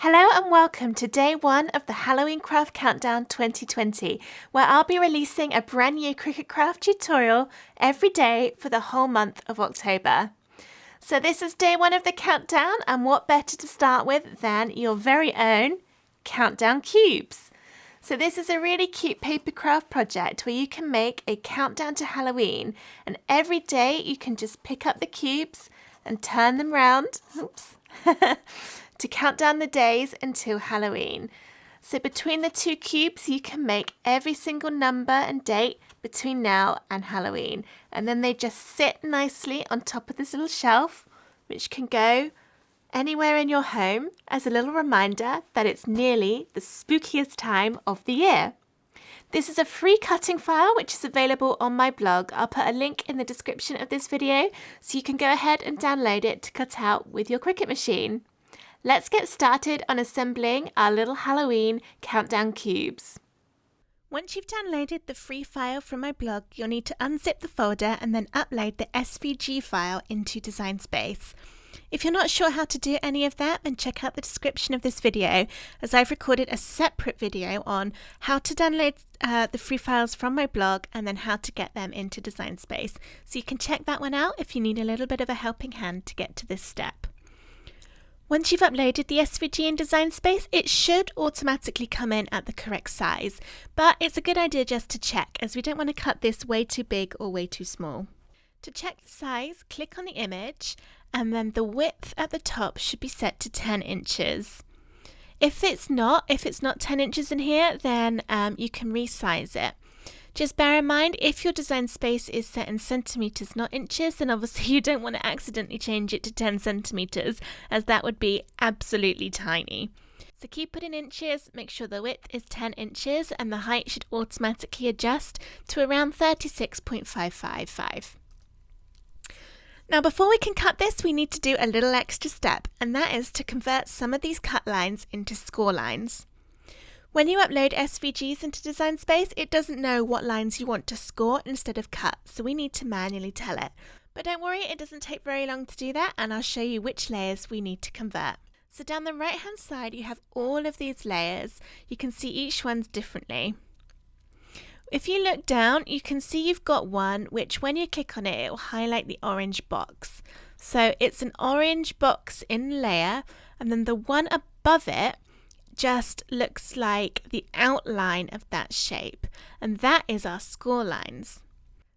Hello and welcome to day one of the Halloween Craft Countdown 2020, where I'll be releasing a brand new Cricut craft tutorial every day for the whole month of October. So this is day one of the countdown, and what better to start with than your very own Countdown Cubes. So this is a really cute paper craft project where you can make a countdown to Halloween, and every day you can just pick up the cubes and turn them round. Oops. To count down the days until Halloween. So between the two cubes you can make every single number and date between now and Halloween, and then they just sit nicely on top of this little shelf, which can go anywhere in your home as a little reminder that it's nearly the spookiest time of the year. This is a free cutting file which is available on my blog. I'll put a link in the description of this video so you can go ahead and download it to cut out with your Cricut machine. Let's get started on assembling our little Halloween countdown cubes. Once you've downloaded the free file from my blog, you'll need to unzip the folder and then upload the SVG file into Design Space. If you're not sure how to do any of that, then check out the description of this video, as I've recorded a separate video on how to download the free files from my blog and then how to get them into Design Space. So you can check that one out if you need a little bit of a helping hand to get to this step. Once you've uploaded the SVG in Design Space, it should automatically come in at the correct size, but it's a good idea just to check, as we don't want to cut this way too big or way too small. To check the size, click on the image, and then the width at the top should be set to 10 inches. If it's not 10 inches in here, then you can resize it. Just bear in mind, if your Design Space is set in centimetres, not inches, then obviously you don't want to accidentally change it to 10 centimetres, as that would be absolutely tiny. So keep it in inches, make sure the width is 10 inches, and the height should automatically adjust to around 36.555. Now before we can cut this, we need to do a little extra step, and that is to convert some of these cut lines into score lines. When you upload SVGs into Design Space, it doesn't know what lines you want to score instead of cut, so we need to manually tell it. But don't worry, it doesn't take very long to do that, and I'll show you which layers we need to convert. So down the right hand side you have all of these layers. You can see each one's differently. If you look down, you can see you've got one which when you click on it, it will highlight the orange box. So it's an orange box in layer, and then the one above it just looks like the outline of that shape, and that is our score lines.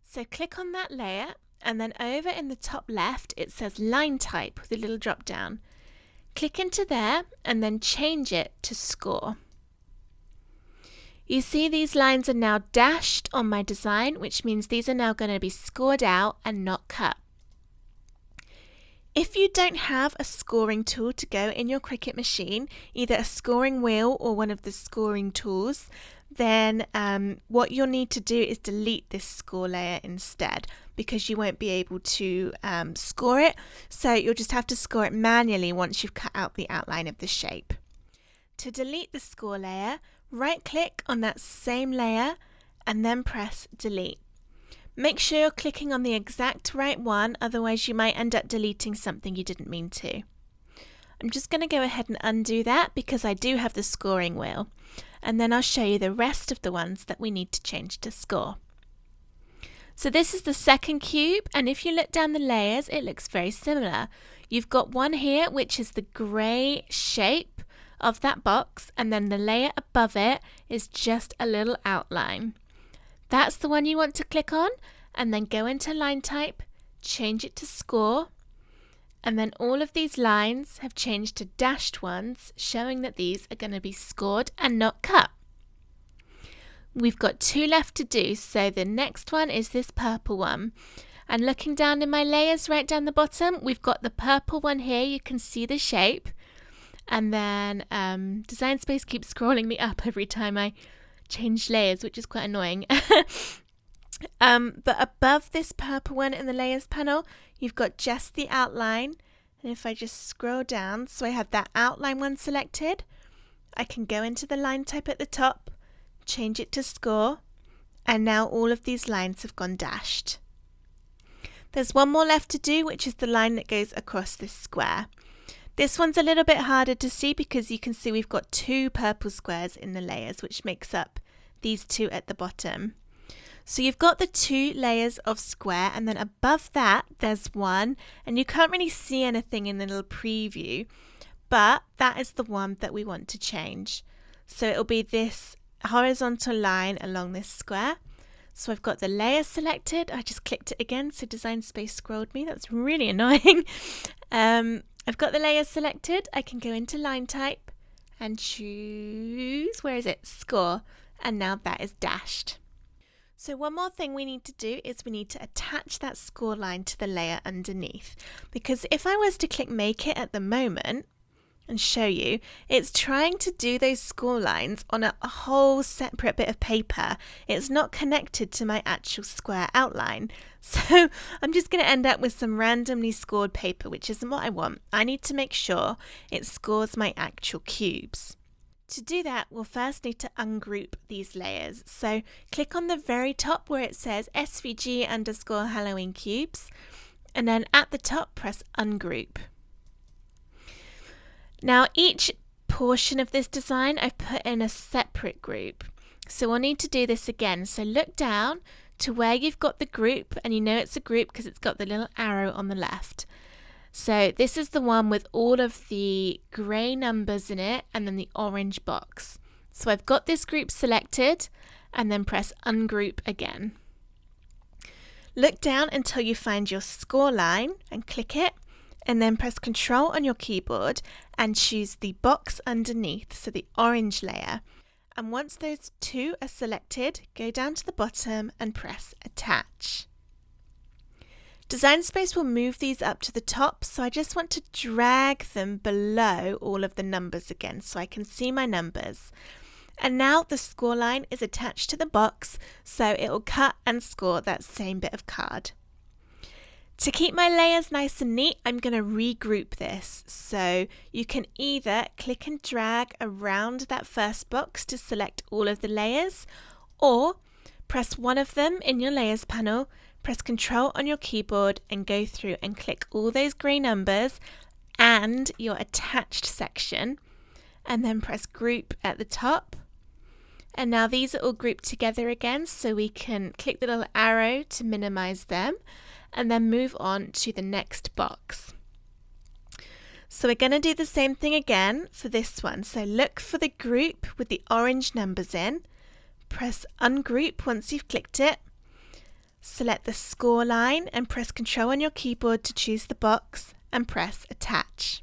So click on that layer, and then over in the top left it says line type with a little drop down. Click into there and then change it to score. You see these lines are now dashed on my design, which means these are now going to be scored out and not cut. If you don't have a scoring tool to go in your Cricut machine, either a scoring wheel or one of the scoring tools, then what you'll need to do is delete this score layer instead, because you won't be able to score it, so you'll just have to score it manually once you've cut out the outline of the shape. To delete the score layer, right click on that same layer and then press delete. Make sure you're clicking on the exact right one, otherwise you might end up deleting something you didn't mean to. I'm just going to go ahead and undo that because I do have the scoring wheel, and then I'll show you the rest of the ones that we need to change to score. So this is the second cube, and if you look down the layers it looks very similar. You've got one here which is the grey shape of that box, and then the layer above it is just a little outline. That's the one you want to click on, and then go into line type, change it to score, and then all of these lines have changed to dashed ones, showing that these are going to be scored and not cut. We've got two left to do, so the next one is this purple one. And looking down in my layers right down the bottom, we've got the purple one here. You can see the shape, and then Design Space keeps scrolling me up every time I change layers, which is quite annoying. But above this purple one in the layers panel, you've got just the outline, and if I just scroll down, so I have that outline one selected, I can go into the line type at the top, change it to score, and now all of these lines have gone dashed. There's one more left to do, which is the line that goes across this square. This one's a little bit harder to see because you can see we've got 2 purple squares in the layers, which makes up these 2 at the bottom. So you've got the 2 layers of square, and then above that there's 1, and you can't really see anything in the little preview, but that is the one that we want to change. So it'll be this horizontal line along this square. So I've got the layer selected. I just clicked it again, so Design Space scrolled me. That's really annoying. I've got the layer selected. I can go into line type and choose, where is it? Score. And now that is dashed. So one more thing we need to do is we need to attach that score line to the layer underneath. Because if I was to click Make It at the moment and show you, it's trying to do those score lines on a whole separate bit of paper. It's not connected to my actual square outline. So I'm just going to end up with some randomly scored paper, which isn't what I want. I need to make sure it scores my actual cubes. To do that, we'll first need to ungroup these layers. So click on the very top where it says SVG_Halloween cubes, and then at the top press ungroup. Now each portion of this design I've put in a separate group. So we'll need to do this again. So look down to where you've got the group, and you know it's a group because it's got the little arrow on the left. So this is the one with all of the grey numbers in it and then the orange box. So I've got this group selected, and then press ungroup again. Look down until you find your score line and click it, and then press Control on your keyboard and choose the box underneath, so the orange layer. And once those 2 are selected, go down to the bottom and press Attach. Design Space will move these up to the top, so I just want to drag them below all of the numbers again so I can see my numbers. And now the score line is attached to the box, so it will cut and score that same bit of card. To keep my layers nice and neat, I'm going to regroup this. So you can either click and drag around that first box to select all of the layers, or press one of them in your layers panel, press Control on your keyboard and go through and click all those grey numbers and your attached section, and then press Group at the top. And now these are all grouped together again, so we can click the little arrow to minimize them and then move on to the next box. So we're going to do the same thing again for this one. So look for the group with the orange numbers in, press Ungroup once you've clicked it, select the score line and press Control on your keyboard to choose the box and press Attach.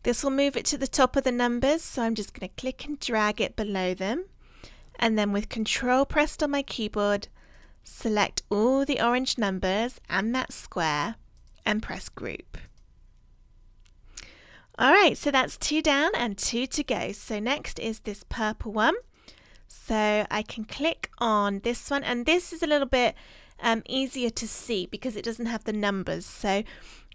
This will move it to the top of the numbers, so I'm just going to click and drag it below them, and then with Control pressed on my keyboard, select all the orange numbers and that square and press Group. Alright, so that's 2 down and 2 to go. So next is this purple one. So I can click on this one, and this is a little bit easier to see because it doesn't have the numbers. So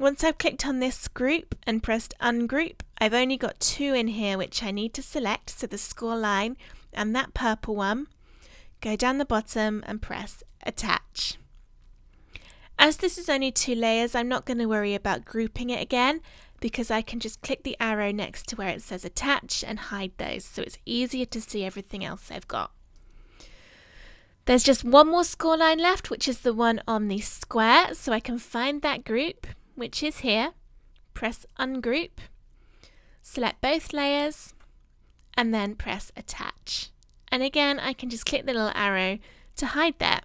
once I've clicked on this group and pressed Ungroup, I've only got 2 in here which I need to select, so the score line and that purple one. Go down the bottom and press Attach. As this is only 2 layers, I'm not going to worry about grouping it again because I can just click the arrow next to where it says Attach and hide those, so it's easier to see everything else I've got. There's just one more score line left, which is the one on the square, so I can find that group, which is here, press Ungroup, select both layers, and then press Attach. And again, I can just click the little arrow to hide that.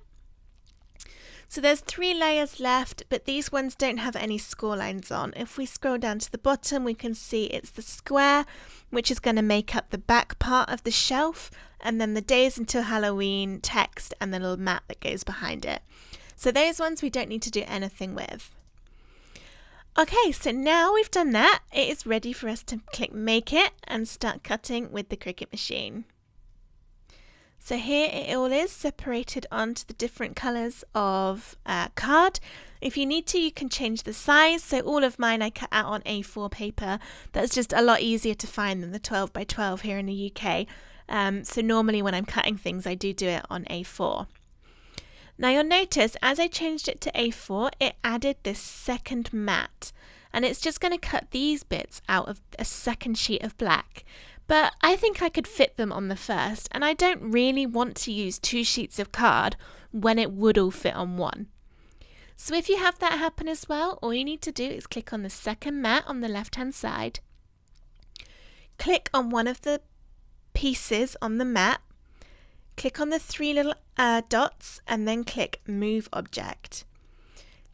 So there's 3 layers left, but these ones don't have any score lines on. If we scroll down to the bottom, we can see it's the square, which is going to make up the back part of the shelf, and then the Days Until Halloween text and the little map that goes behind it. So those ones we don't need to do anything with. Okay, so now we've done that, it is ready for us to click Make It and start cutting with the Cricut machine. So here it all is separated onto the different colours of card. If you need to, you can change the size. So all of mine I cut out on A4 paper. That's just a lot easier to find than the 12 by 12 here in the UK. So normally when I'm cutting things, I do it on A4. Now you'll notice as I changed it to A4, it added this second mat. and it's just going to cut these bits out of a second sheet of black. But I think I could fit them on the first, and I don't really want to use 2 sheets of card when it would all fit on one. So if you have that happen as well, all you need to do is click on the second mat on the left hand side, click on one of the pieces on the mat, click on the 3 little dots, and then click Move Object.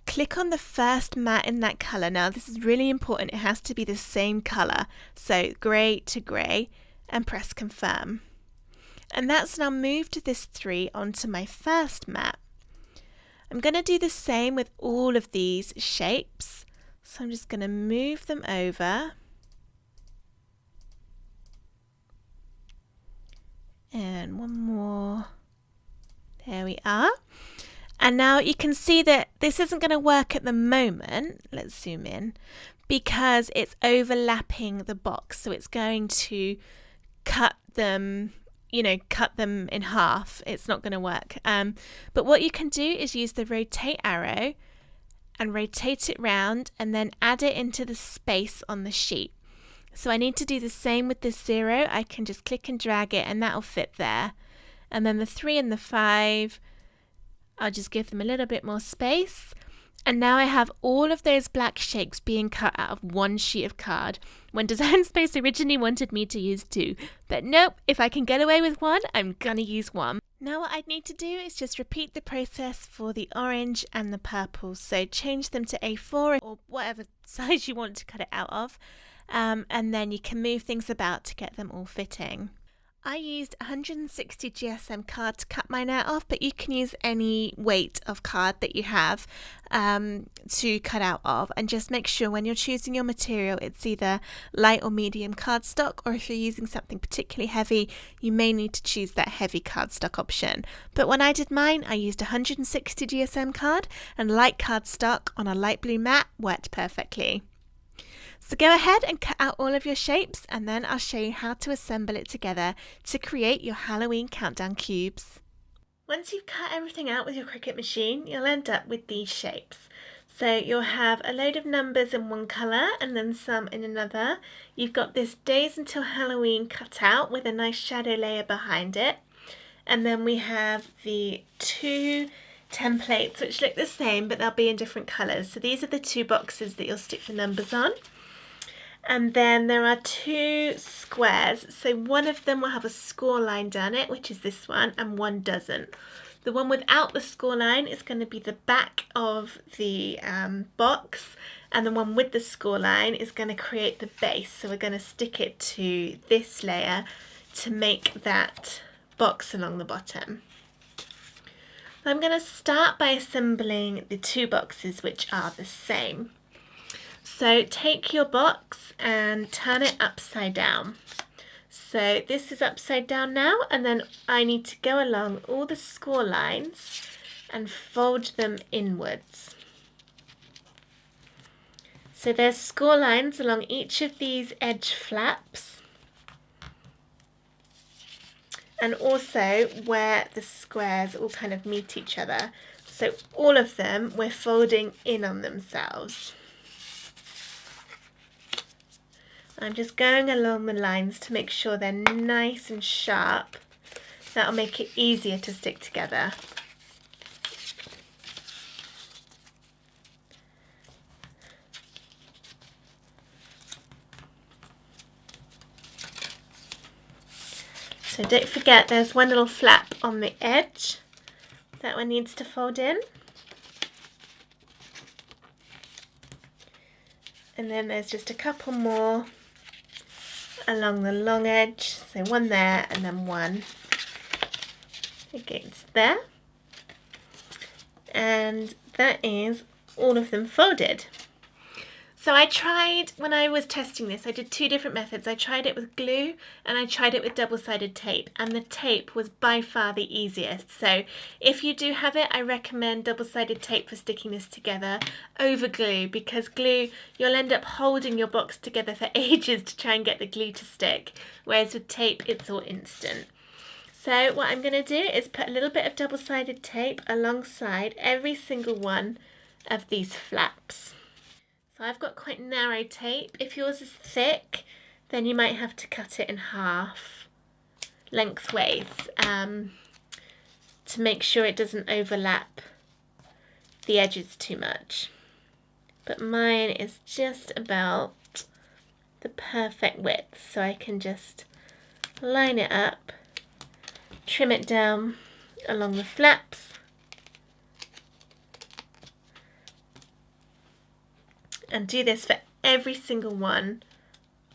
Click on the first mat in that colour. Now this is really important, it has to be the same colour, so grey to grey, and press Confirm. And that's now moved this 3 onto my first mat. I'm going to do the same with all of these shapes, so I'm just going to move them over. And one more. There we are. And now you can see that this isn't going to work at the moment. Let's zoom in, because it's overlapping the box. So it's going to cut them, cut them in half. It's not going to work. But what you can do is use the rotate arrow and rotate it round and then add it into the space on the sheet. So I need to do the same with the 0. I can just click and drag it and that'll fit there. And then the 3 and the 5, I'll just give them a little bit more space. And now I have all of those black shapes being cut out of 1 sheet of card, when Design Space originally wanted me to use 2. But nope, if I can get away with 1, I'm gonna use 1. Now what I'd need to do is just repeat the process for the orange and the purple. So change them to A4 or whatever size you want to cut it out of. And then you can move things about to get them all fitting. I used 160 GSM card to cut mine out of, but you can use any weight of card that you have to cut out of, and just make sure when you're choosing your material it's either light or medium cardstock, or if you're using something particularly heavy you may need to choose that heavy cardstock option. But when I did mine I used 160 GSM card, and light cardstock on a light blue mat worked perfectly. So go ahead and cut out all of your shapes, and then I'll show you how to assemble it together to create your Halloween countdown cubes. Once you've cut everything out with your Cricut machine, you'll end up with these shapes. So you'll have a load of numbers in one colour and then some in another. You've got this Days Until Halloween cut out with a nice shadow layer behind it. And then we have the 2 templates which look the same but they'll be in different colours. So these are the 2 boxes that you'll stick the numbers on. And then there are 2 squares, so one of them will have a score line down it, which is this one, and one doesn't. The one without the score line is going to be the back of the box, and the one with the score line is going to create the base. So we're going to stick it to this layer to make that box along the bottom. I'm going to start by assembling the 2 boxes which are the same. So take your box and turn it upside down. So this is upside down now, and then I need to go along all the score lines and fold them inwards. So there's score lines along each of these edge flaps, and also where the squares all kind of meet each other. So all of them we're folding in on themselves. I'm just going along the lines to make sure they're nice and sharp. That'll make it easier to stick together. So don't forget there's one little flap on the edge. That one needs to fold in. And then there's just a couple more along the long edge, so one there and then one against there, and that is all of them folded. So I tried, when I was testing this, I did 2 different methods. I tried it with glue and I tried it with double-sided tape, and the tape was by far the easiest. So if you do have it, I recommend double-sided tape for sticking this together over glue, because glue, you'll end up holding your box together for ages to try and get the glue to stick, whereas with tape it's all instant. So what I'm going to do is put a little bit of double-sided tape alongside every single one of these flaps. So I've got quite narrow tape. If yours is thick, then you might have to cut it in half lengthways to make sure it doesn't overlap the edges too much. But mine is just about the perfect width, so I can just line it up, trim it down along the flaps, and do this for every single one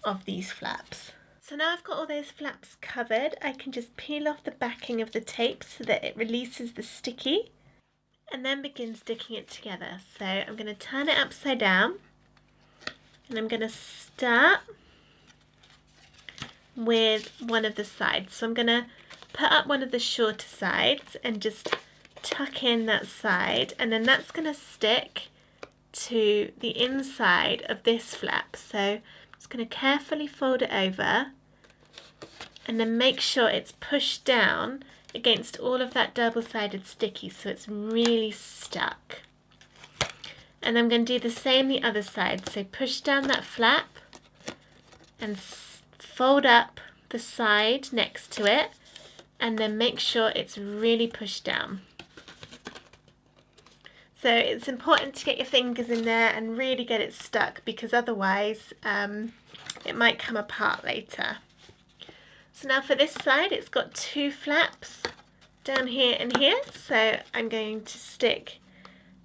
of these flaps. So now I've got all those flaps covered, I can just peel off the backing of the tape so that it releases the sticky and then begin sticking it together. So I'm going to turn it upside down and I'm going to start with one of the sides. So I'm going to put up one of the shorter sides and just tuck in that side, and then that's going to stick to the inside of this flap. So I'm just going to carefully fold it over and then make sure it's pushed down against all of that double-sided sticky so it's really stuck. And I'm going to do the same the other side. So push down that flap and fold up the side next to it, and then make sure it's really pushed down. So it's important to get your fingers in there and really get it stuck, because otherwise it might come apart later. So now for this side, it's got two flaps down here and here. So I'm going to stick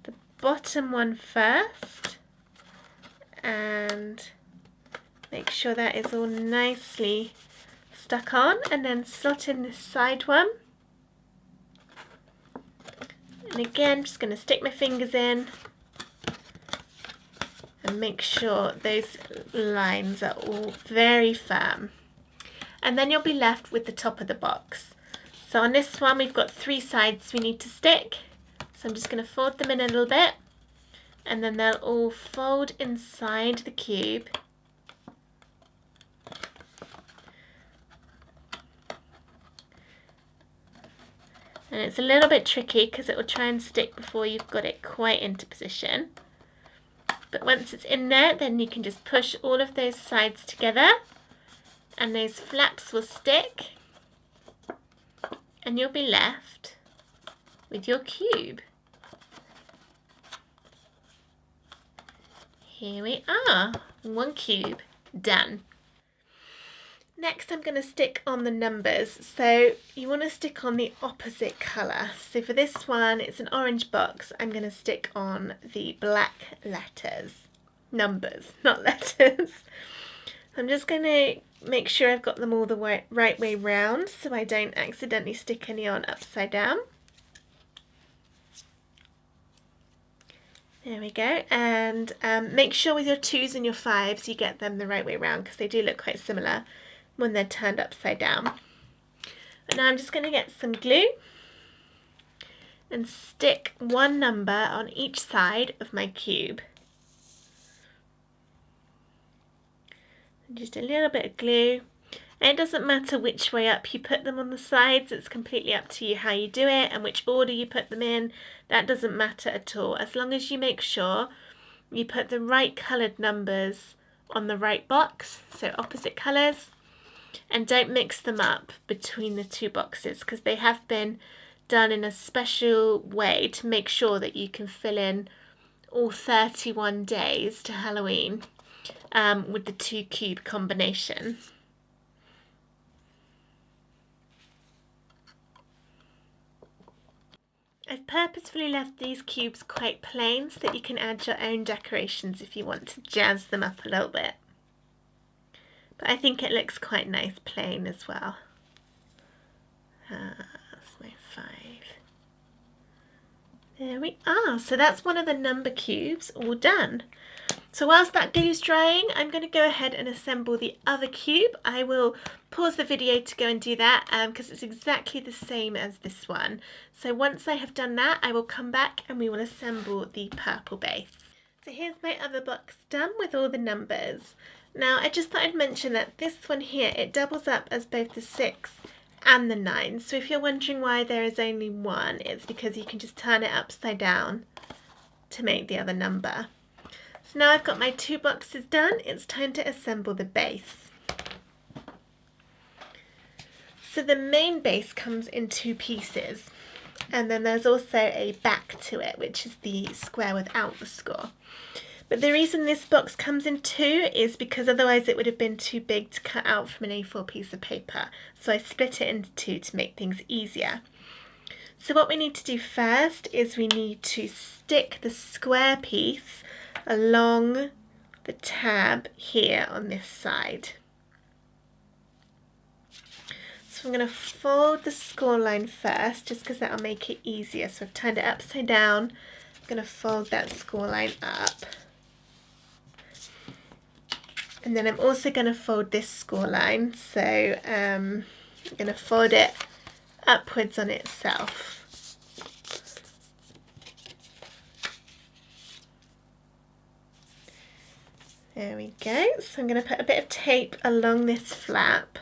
the bottom one first and make sure that is all nicely stuck on, and then slot in this side one. And again, just going to stick my fingers in and make sure those lines are all very firm. And then you'll be left with the top of the box. So on this one, we've got three sides we need to stick. So I'm just going to fold them in a little bit, and then they'll all fold inside the cube. And it's a little bit tricky because it will try and stick before you've got it quite into position. But once it's in there, then you can just push all of those sides together and those flaps will stick, and you'll be left with your cube. Here we are, one cube done. Next I'm going to stick on the numbers. So you want to stick on the opposite colour. So for this one, it's an orange box. I'm going to stick on the black letters. Numbers, not letters. I'm just going to make sure I've got them all the right way round so I don't accidentally stick any on upside down. There we go, and make sure with your 2s and your 5s you get them the right way round, because they do look quite similar when they're turned upside down. And now I'm just going to get some glue and stick one number on each side of my cube. And just a little bit of glue. And it doesn't matter which way up you put them on the sides, it's completely up to you how you do it and which order you put them in. That doesn't matter at all, as long as you make sure you put the right coloured numbers on the right box, so opposite colours, and don't mix them up between the two boxes, because they have been done in a special way to make sure that you can fill in all 31 days to Halloween with the 2 cube combination. I've purposefully left these cubes quite plain so that you can add your own decorations if you want to jazz them up a little bit. But I think it looks quite nice plain as well. That's my 5. There we are. So that's one of the number cubes all done. So whilst that glue's drying, I'm going to go ahead and assemble the other cube. I will pause the video to go and do that because it's exactly the same as this one. So once I have done that, I will come back and we will assemble the purple base. So here's my other box done with all the numbers. Now I just thought I'd mention that this one here, it doubles up as both the 6 and the 9. So if you're wondering why there is only one, it's because you can just turn it upside down to make the other number. So now I've got my 2 boxes done, it's time to assemble the base. So the main base comes in 2 pieces, and then there's also a back to it, which is the square without the score. But the reason this box comes in 2 is because otherwise it would have been too big to cut out from an A4 piece of paper. So I split it into 2 to make things easier. So what we need to do first is we need to stick the square piece along the tab here on this side. So I'm going to fold the score line first, just because that'll make it easier. So I've turned it upside down. I'm going to fold that score line up. And then I'm also going to fold this score line. So I'm going to fold it upwards on itself. There we go. So I'm going to put a bit of tape along this flap.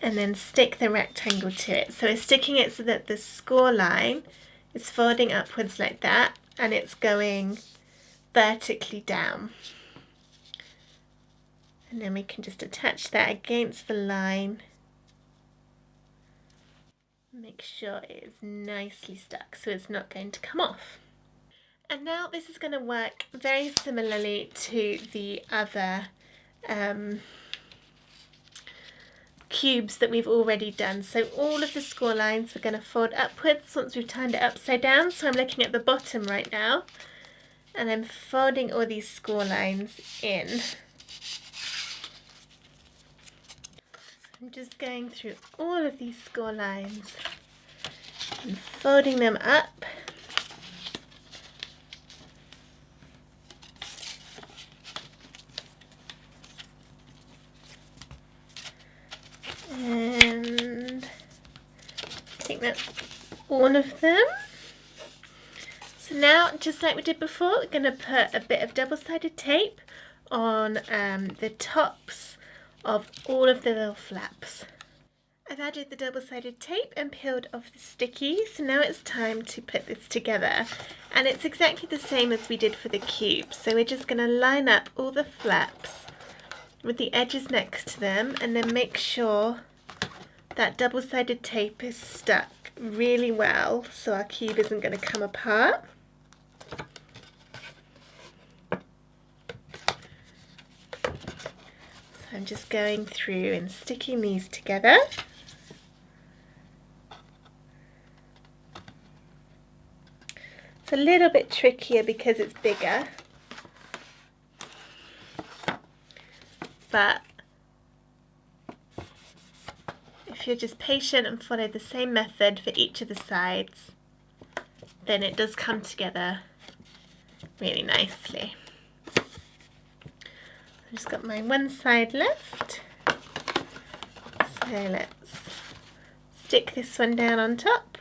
And then stick the rectangle to it. So we're sticking it so that the score line is folding upwards like that, and it's going vertically down. And then we can just attach that against the line. Make sure it is nicely stuck so it's not going to come off. And now this is going to work very similarly to the other cubes that we've already done. So all of the score lines are going to fold upwards once we've turned it upside down. So I'm looking at the bottom right now, and I'm folding all these score lines in. So I'm just going through all of these score lines and folding them up. And I think that's all of them. So now, just like we did before, we're going to put a bit of double-sided tape on the tops of all of the little flaps. I've added the double-sided tape and peeled off the sticky, so now it's time to put this together. And it's exactly the same as we did for the cube. So we're just going to line up all the flaps with the edges next to them, and then make sure that double-sided tape is stuck really well so our cube isn't going to come apart. So I'm just going through and sticking these together. It's a little bit trickier because it's bigger, but if you're just patient and follow the same method for each of the sides, then it does come together really nicely. I've just got my one side left, so let's stick this one down on top.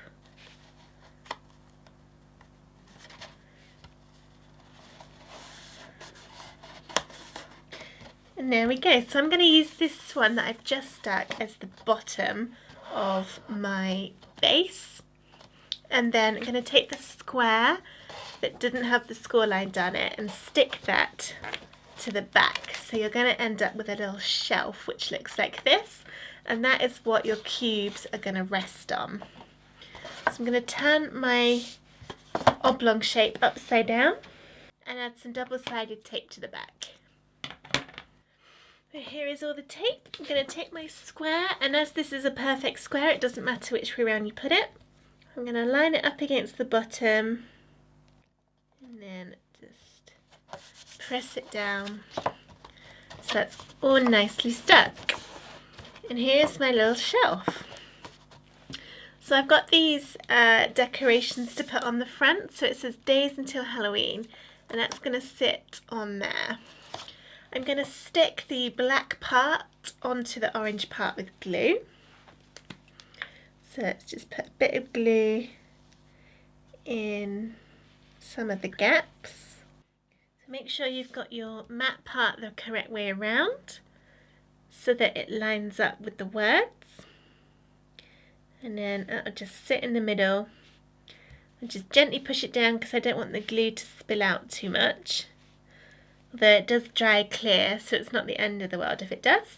And there we go. So I'm going to use this one that I've just stuck as the bottom of my base. And then I'm going to take the square that didn't have the score line done it and stick that to the back. So you're going to end up with a little shelf which looks like this. And that is what your cubes are going to rest on. So I'm going to turn my oblong shape upside down and add some double-sided tape to the back. So here is all the tape. I'm going to take my square, and as this is a perfect square, it doesn't matter which way around you put it. I'm going to line it up against the bottom and then just press it down so that's all nicely stuck. And here's my little shelf. So I've got these decorations to put on the front. So it says Days Until Halloween, and that's going to sit on there. I'm going to stick the black part onto the orange part with glue. So let's just put a bit of glue in some of the gaps. So make sure you've got your matte part the correct way around. so that it lines up with the words. And then I'll just sit in the middle and just gently push it down because I don't want the glue to spill out too much. Although it does dry clear, so it's not the end of the world if it does.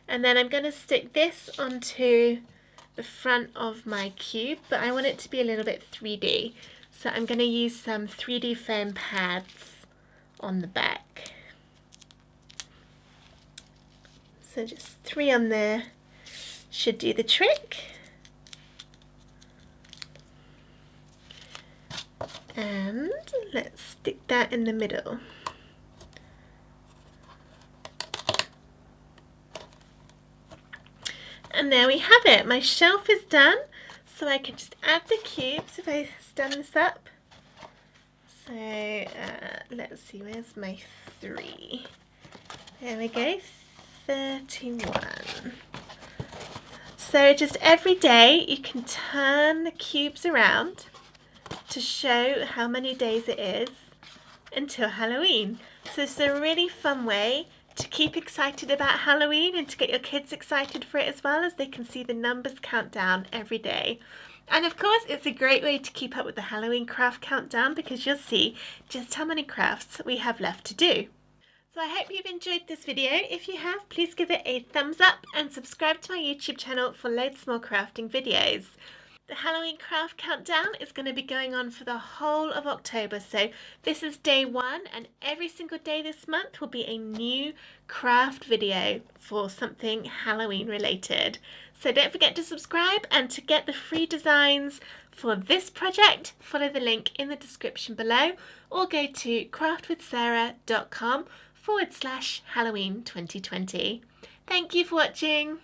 And then I'm going to stick this onto the front of my cube, but I want it to be a little bit 3D. So I'm going to use some 3D foam pads on the back. So just 3 on there should do the trick. And let's stick that in the middle. And there we have it. My shelf is done, so I can just add the cubes if I stand this up. So let's see, where's my 3? There we go, 31. So just every day you can turn the cubes around to show how many days it is until Halloween. So it's a really fun way to keep excited about Halloween and to get your kids excited for it as well, as they can see the numbers count down every day. And of course it's a great way to keep up with the Halloween craft countdown because you'll see just how many crafts we have left to do. So I hope you've enjoyed this video. If you have, please give it a thumbs up and subscribe to my YouTube channel for loads more crafting videos. The Halloween craft countdown is going to be going on for the whole of October, so this is day 1 and every single day this month will be a new craft video for something Halloween related. So don't forget to subscribe, and to get the free designs for this project, follow the link in the description below or go to craftwithsarah.com/Halloween 2020. Thank you for watching.